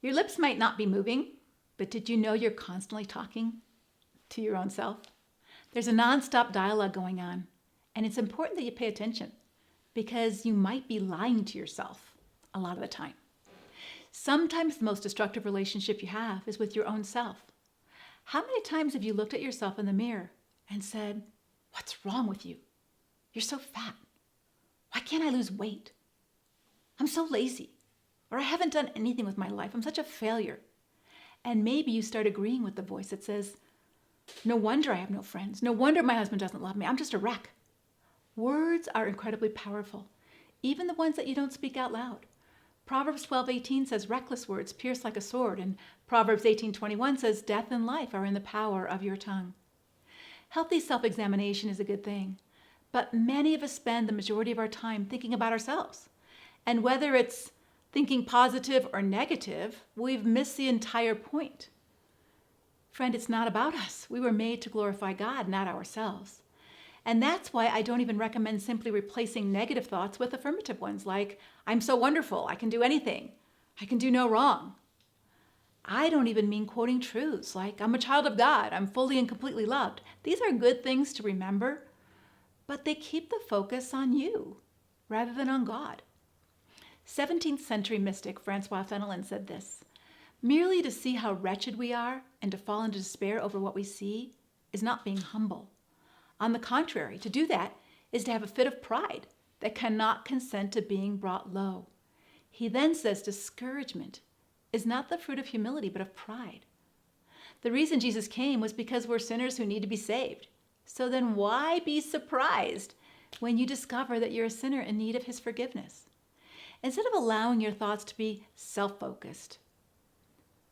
Your lips might not be moving, but did you know you're constantly talking to your own self? There's a nonstop dialogue going on, and it's important that you pay attention because you might be lying to yourself a lot of the time. Sometimes the most destructive relationship you have is with your own self. How many times have you looked at yourself in the mirror and said, "What's wrong with you? You're so fat. Why can't I lose weight? I'm so lazy." Or "I haven't done anything with my life. I'm such a failure." And maybe you start agreeing with the voice that says, "No wonder I have no friends. No wonder my husband doesn't love me. I'm just a wreck." Words are incredibly powerful, even the ones that you don't speak out loud. Proverbs 12:18 says, "Reckless words pierce like a sword," and Proverbs 18:21 says, "Death and life are in the power of your tongue." Healthy self-examination is a good thing, but many of us spend the majority of our time thinking about ourselves. And whether it's thinking positive or negative, we've missed the entire point. Friend, it's not about us. We were made to glorify God, not ourselves. And that's why I don't even recommend simply replacing negative thoughts with affirmative ones like, "I'm so wonderful, I can do anything, I can do no wrong." I don't even mean quoting truths like, "I'm a child of God, I'm fully and completely loved." These are good things to remember, but they keep the focus on you rather than on God. 17th century mystic Francois Fenelon said this, "Merely to see how wretched we are and to fall into despair over what we see is not being humble. On the contrary, to do that is to have a fit of pride that cannot consent to being brought low." He then says discouragement is not the fruit of humility, but of pride. The reason Jesus came was because we're sinners who need to be saved. So then why be surprised when you discover that you're a sinner in need of his forgiveness? Instead of allowing your thoughts to be self-focused,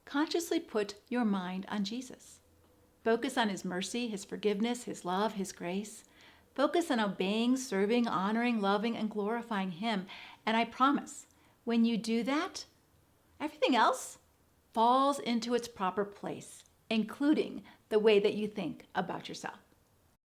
consciously put your mind on Jesus. Focus on his mercy, his forgiveness, his love, his grace. Focus on obeying, serving, honoring, loving, and glorifying him. And I promise, when you do that, everything else falls into its proper place, including the way that you think about yourself.